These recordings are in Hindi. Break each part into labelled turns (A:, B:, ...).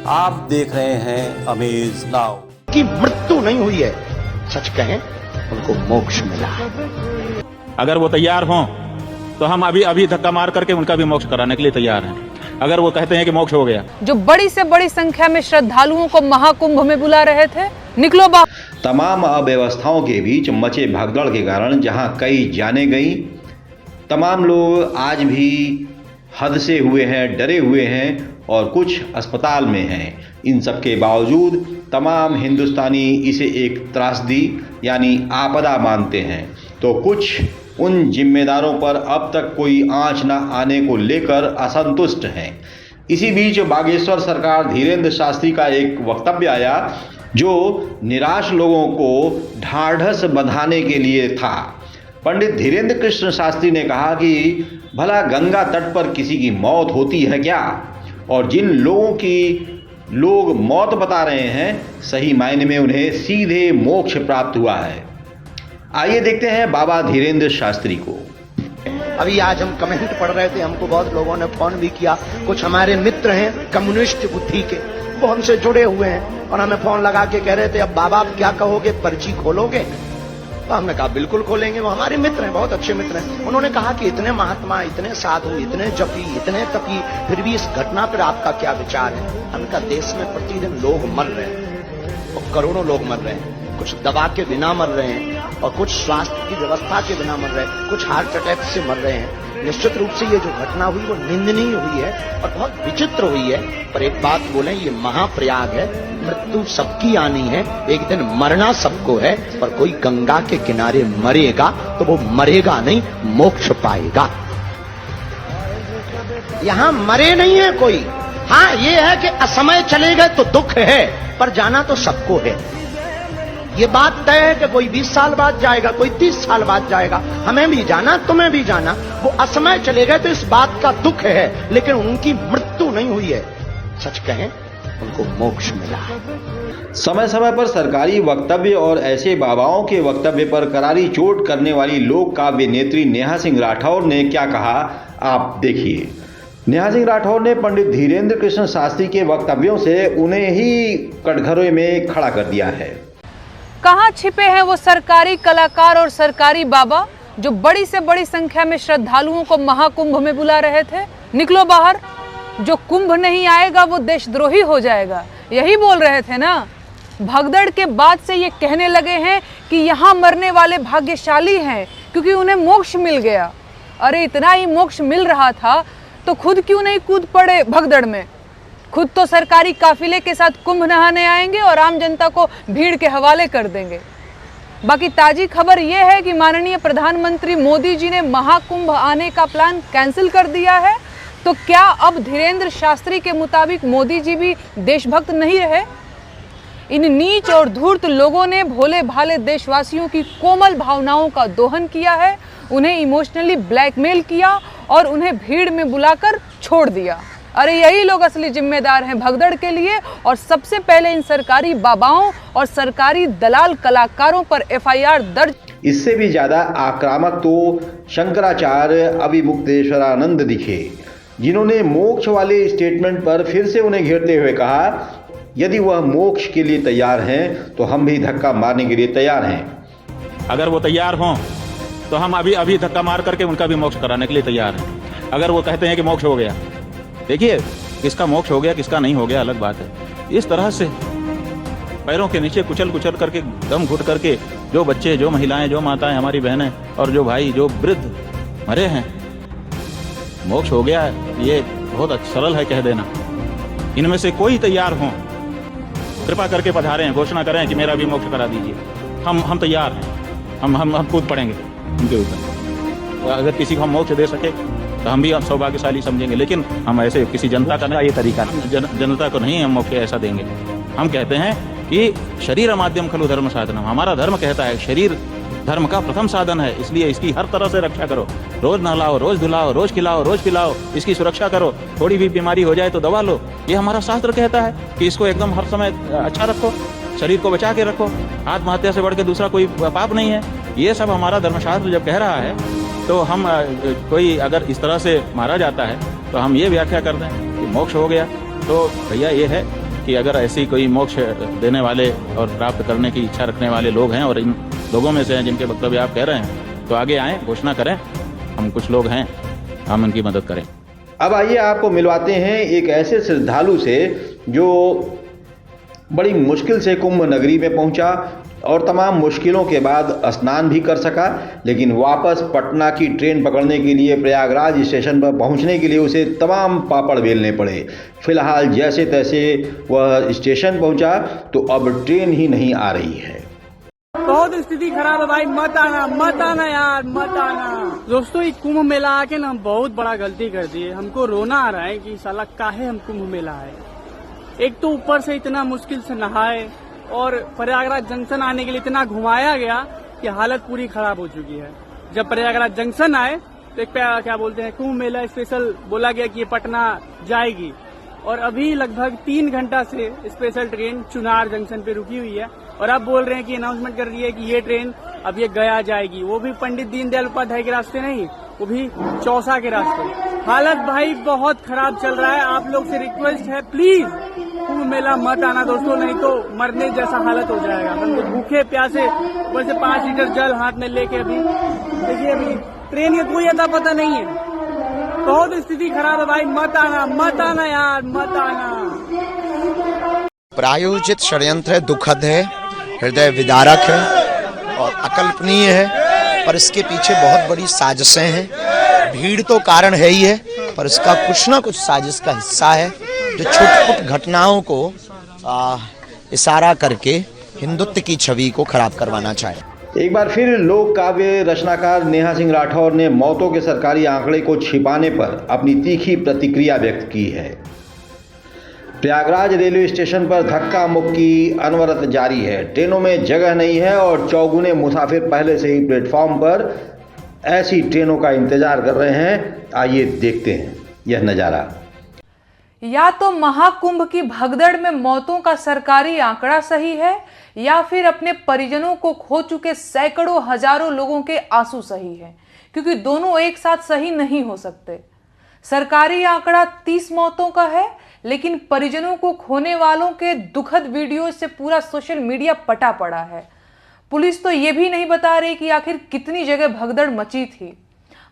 A: आप देख रहे हैं अमेज नाउ।
B: की मृत्यु नहीं हुई है, सच कहें उनको मोक्ष मिला है।
C: अगर वो तैयार हों तो हम अभी धक्का मार करके उनका भी मोक्ष कराने के लिए तैयार हैं। अगर वो कहते हैं कि मोक्ष हो गया।
D: जो बड़ी से बड़ी संख्या में श्रद्धालुओं को महाकुंभ में बुला रहे थे, निकलो बाहर।
E: तमाम अव्यवस्थाओं के बीच मचे भगदड़ के कारण जहां कई जाने गई, तमाम लोग आज भी हद से हुए हैं, डरे हुए हैं और कुछ अस्पताल में हैं। इन सब के बावजूद तमाम हिंदुस्तानी इसे एक त्रासदी यानी आपदा मानते हैं, तो कुछ उन जिम्मेदारों पर अब तक कोई आंच न आने को लेकर असंतुष्ट हैं। इसी बीच बागेश्वर सरकार धीरेन्द्र शास्त्री का एक वक्तव्य आया जो निराश लोगों को ढाढ़स बंधाने के लिए था। पंडित धीरेन्द्र कृष्ण शास्त्री ने कहा कि भला गंगा तट पर किसी की मौत होती है क्या, और जिन लोगों की लोग मौत बता रहे हैं सही मायने में उन्हें सीधे मोक्ष प्राप्त हुआ है। आइए देखते हैं बाबा धीरेन्द्र शास्त्री को।
B: अभी आज हम कमेंट पढ़ रहे थे, हमको बहुत लोगों ने फोन भी किया। कुछ हमारे मित्र हैं कम्युनिस्ट बुद्धि के, वो हमसे जुड़े हुए हैं और हमें फोन लगा के कह रहे थे अब बाबा आप क्या कहोगे, पर्ची खोलोगे? तो हमने कहा बिल्कुल खोलेंगे। वो हमारे मित्र हैं, बहुत अच्छे मित्र हैं। उन्होंने कहा कि इतने महात्मा, इतने साधु, इतने जपी, इतने तपी, फिर भी इस घटना पर आपका क्या विचार है? हमने कहा देश में प्रतिदिन लोग मर रहे हैं और करोड़ों लोग मर रहे हैं। कुछ दवा के बिना मर रहे हैं और कुछ स्वास्थ्य की व्यवस्था के बिना मर रहे हैं, कुछ हार्ट अटैक से मर रहे हैं। निश्चित रूप से ये जो घटना हुई वो निंदनीय हुई है और बहुत विचित्र हुई है। पर एक बात बोलें, ये महाप्रयाग है, मृत्यु सबकी आनी है, एक दिन मरना सबको है। पर कोई गंगा के किनारे मरेगा तो वो मरेगा नहीं, मोक्ष पाएगा। यहां मरे नहीं है कोई। हाँ ये है कि असमय चले गए तो दुख है, पर जाना तो सबको है। ये बात तय है कि कोई 20 साल बाद जाएगा, कोई 30 साल बाद जाएगा। हमें भी जाना, तुम्हें भी जाना। वो असमय चले गए तो इस बात का दुख है, लेकिन उनकी मृत्यु नहीं हुई है, सच कहें उनको मोक्ष मिला है।
E: समय समय पर सरकारी वक्तव्य और ऐसे बाबाओं के वक्तव्य पर करारी चोट करने वाली लोक काव्य नेत्री नेहा सिंह राठौर ने क्या कहा, आप देखिए। नेहा सिंह राठौर ने पंडित धीरेन्द्र कृष्ण शास्त्री के वक्तव्यों से उन्हें ही कटघरे में खड़ा कर दिया है।
D: कहाँ छिपे हैं वो सरकारी कलाकार और सरकारी बाबा जो बड़ी से बड़ी संख्या में श्रद्धालुओं को महाकुंभ में बुला रहे थे? निकलो बाहर। जो कुंभ नहीं आएगा वो देशद्रोही हो जाएगा, यही बोल रहे थे ना। भगदड़ के बाद से ये कहने लगे हैं कि यहाँ मरने वाले भाग्यशाली हैं क्योंकि उन्हें मोक्ष मिल गया। अरे इतना ही मोक्ष मिल रहा था तो खुद क्यों नहीं कूद पड़े भगदड़ में? खुद तो सरकारी काफिले के साथ कुंभ नहाने आएंगे और आम जनता को भीड़ के हवाले कर देंगे। बाकी ताजी खबर यह है कि माननीय प्रधानमंत्री मोदी जी ने महाकुंभ आने का प्लान कैंसिल कर दिया है। तो क्या अब धीरेन्द्र शास्त्री के मुताबिक मोदी जी भी देशभक्त नहीं रहे? इन नीच और धूर्त लोगों ने भोले भाले देशवासियों की कोमल भावनाओं का दोहन किया है, उन्हें इमोशनली ब्लैकमेल किया और उन्हें भीड़ में बुलाकर छोड़ दिया। अरे यही लोग असली जिम्मेदार हैं भगदड़ के लिए, और सबसे पहले इन सरकारी बाबाओं और सरकारी दलाल कलाकारों पर FIR दर्ज।
E: इससे भी ज्यादा आक्रामक तो शंकराचार्य अभिमुक्तेश्वरानंद दिखे, जिन्होंने मोक्ष वाले स्टेटमेंट पर फिर से उन्हें घेरते हुए कहा यदि वह मोक्ष के लिए तैयार हैं तो हम भी धक्का मारने के लिए तैयार हैं।
C: अगर वो तैयार हों तो हम अभी धक्का मार करके उनका भी मोक्ष कराने के लिए तैयार हैं। अगर वो कहते हैं कि मोक्ष हो गया, देखिए किसका मोक्ष हो गया किसका नहीं हो गया अलग बात है। इस तरह से पैरों के नीचे कुचल करके दम घुट करके जो बच्चे, जो महिलाएं, जो माताएं, हमारी बहनें और जो भाई, जो वृद्ध मरे हैं, मोक्ष हो गया है, ये बहुत सरल है कह देना। इनमें से कोई तैयार हों, कृपा करके पधारें, घोषणा करें कि मेरा भी मोक्ष करा दीजिए। हम तैयार हैं, हम कूद पड़ेंगे उनके ऊपर। अगर किसी को हम मोक्ष दे सके तो हम भी अब सौभाग्यशाली समझेंगे, लेकिन हम ऐसे किसी जनता का नहीं, ये तरीका जनता को नहीं हम मोक्ष ऐसा देंगे। हम कहते हैं कि शरीर माध्यम खलु धर्म साधनम, हमारा धर्म कहता है शरीर धर्म का प्रथम साधन है, इसलिए इसकी हर तरह से रक्षा करो। रोज नहलाओ, रोज धुलाओ, रोज खिलाओ, रोज पिलाओ, इसकी सुरक्षा करो। थोड़ी भी बीमारी हो जाए तो दवा लो। ये हमारा शास्त्र कहता है कि इसको एकदम हर समय अच्छा रखो, शरीर को बचा के रखो। आत्महत्या से बढ़ के दूसरा कोई पाप नहीं है। ये सब हमारा धर्मशास्त्र जब कह रहा है तो हम कोई अगर इस तरह से मारा जाता है तो हम ये व्याख्या कर दें कि मोक्ष हो गया, तो भैया ये है कि अगर ऐसी कोई मोक्ष देने वाले और प्राप्त करने की इच्छा रखने वाले लोग हैं और इन लोगों में से हैं जिनके वक्तव्य आप कह रहे हैं, तो आगे आएँ, घोषणा करें। हम कुछ लोग हैं, हम उनकी मदद करें।
E: अब आइए आपको मिलवाते हैं एक ऐसे श्रद्धालु से जो बड़ी मुश्किल से कुंभ नगरी में पहुंचा और तमाम मुश्किलों के बाद स्नान भी कर सका, लेकिन वापस पटना की ट्रेन पकड़ने के लिए प्रयागराज स्टेशन पर पहुंचने के लिए उसे तमाम पापड़ बेलने पड़े। फिलहाल जैसे तैसे वह स्टेशन पहुंचा तो अब ट्रेन ही नहीं आ रही है।
F: बहुत स्थिति खराब है भाई, मत आना यार, मत आना। दोस्तों, ये कुंभ मेला आके ना बहुत बड़ा गलती कर दी है। हमको रोना आ रहा है कि साला काहे हम कुंभ मेला आए। एक तो ऊपर से इतना मुश्किल से नहाए और प्रयागराज जंक्शन आने के लिए इतना घुमाया गया कि हालत पूरी खराब हो चुकी है। जब प्रयागराज जंक्शन आए तो एक क्या बोलते हैं, कुंभ मेला स्पेशल बोला गया कि ये पटना जाएगी, और अभी लगभग 3 घंटा से स्पेशल ट्रेन चुनार जंक्शन पे रुकी हुई है। और अब बोल रहे हैं कि अनाउंसमेंट कर रही है कि ये ट्रेन अब ये गया जाएगी, वो भी पंडित दीनदयाल उपाध्याय के रास्ते नहीं, वो भी चौसा के रास्ते। हालत भाई बहुत खराब चल रहा है। आप लोग से रिक्वेस्ट है, प्लीज कुंभ मेला मत आना दोस्तों, नहीं तो मरने जैसा हालत हो जाएगा। हम लोग भूखे प्यासे, ऊपर से 5 लीटर जल हाथ में लेके अभी देखिए, अभी ट्रेन का कोई अता पता नहीं है। बहुत स्थिति खराब है भाई, मत आना यार, मत आना।
G: प्रायोजित षड्यंत्र दुखद है, हृदय विदारक है और अकल्पनीय है, पर इसके पीछे बहुत बड़ी साजिशें हैं। भीड़ तो कारण है ही है, पर इसका कुछ ना कुछ साजिश का हिस्सा है जो छोटी-छोटी घटनाओं को इशारा करके हिंदुत्व की छवि को खराब करवाना चाहे।
E: एक बार फिर लोक काव्य रचनाकार नेहा सिंह राठौर ने मौतों के सरकारी आंकड़े को छिपाने पर अपनी तीखी प्रतिक्रिया व्यक्त की है। प्रयागराज रेलवे स्टेशन पर धक्का मुक्की अनवरत जारी है। ट्रेनों में जगह नहीं है और चौगुने मुसाफिर पहले से ही प्लेटफॉर्म पर ऐसी ट्रेनों का इंतजार कर रहे हैं। आइए देखते हैं यह नज़ारा।
D: या तो महाकुंभ की भगदड़ में मौतों का सरकारी आंकड़ा सही है, या फिर अपने परिजनों को खो चुके सैकड़ों हजारों लोगों के आंसू सही है, क्योंकि दोनों एक साथ सही नहीं हो सकते। सरकारी आंकड़ा 30 मौतों का है, लेकिन परिजनों को खोने वालों के दुखद वीडियो से पूरा सोशल मीडिया पटा पड़ा है। पुलिस तो ये भी नहीं बता रही कि आखिर कितनी जगह भगदड़ मची थी।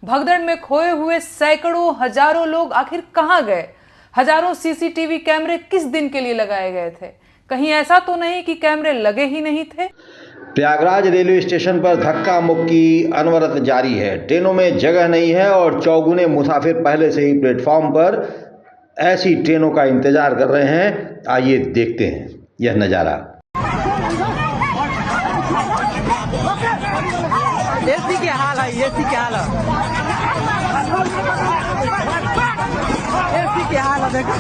D: भगदड़ में खोए हुए सैकड़ों हजारों लोग आखिर कहां गए? हजारों सीसीटीवी कैमरे किस दिन के लिए लगाए गए थे? कहीं ऐसा तो नहीं कि कैमरे लगे ही नहीं थे?
E: प्रयागराज रेलवे स्टेशन पर धक्का मुक्की अनवरत जारी है। ट्रेनों में जगह नहीं है और चौगुने मुसाफिर पहले से ही प्लेटफॉर्म पर ऐसी ट्रेनों का इंतजार कर रहे हैं। आइए देखते हैं यह नज़ारा।
F: एसी के हाल है, एसी के हाल है, एसी के हाल है, देखो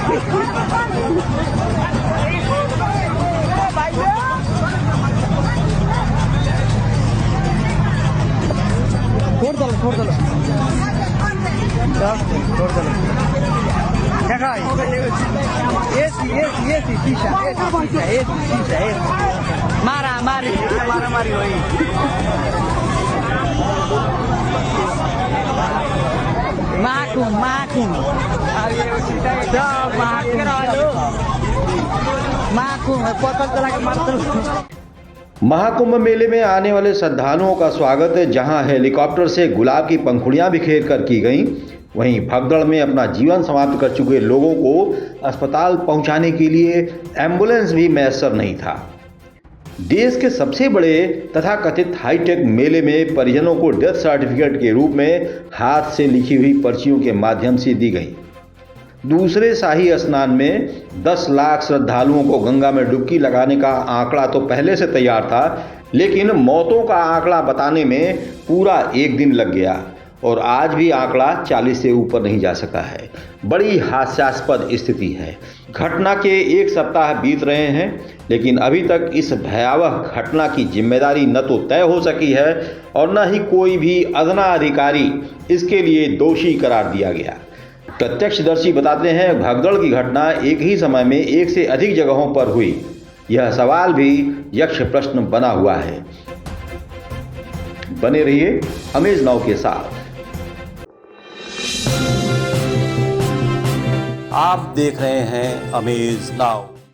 F: छोड़ दो मारा वही
E: महाकुंभ मेले में आने वाले श्रद्धालुओं का स्वागत जहां हेलीकॉप्टर से गुलाब की पंखुड़ियां बिखेर कर की गई, वहीं भगदड़ में अपना जीवन समाप्त कर चुके लोगों को अस्पताल पहुंचाने के लिए एम्बुलेंस भी मैसर नहीं था। देश के सबसे बड़े तथा कथित हाईटेक मेले में परिजनों को डेथ सर्टिफिकेट के रूप में हाथ से लिखी हुई पर्चियों के माध्यम से दी गई। दूसरे शाही स्नान में 10 लाख श्रद्धालुओं को गंगा में डुबकी लगाने का आंकड़ा तो पहले से तैयार था, लेकिन मौतों का आंकड़ा बताने में पूरा 1 दिन लग गया और आज भी आंकड़ा 40 से ऊपर नहीं जा सका है। बड़ी हास्यास्पद स्थिति है। घटना के 1 सप्ताह बीत रहे हैं, लेकिन अभी तक इस भयावह घटना की जिम्मेदारी न तो तय हो सकी है और न ही कोई भी अदना अधिकारी इसके लिए दोषी करार दिया गया। प्रत्यक्षदर्शी बताते हैं भगदड़ की घटना एक ही समय में 1 से अधिक जगहों पर हुई। यह सवाल भी यक्ष प्रश्न बना हुआ है। बने रहिए अमेज नाउ के साथ।
A: आप देख रहे हैं अमेज नाउ।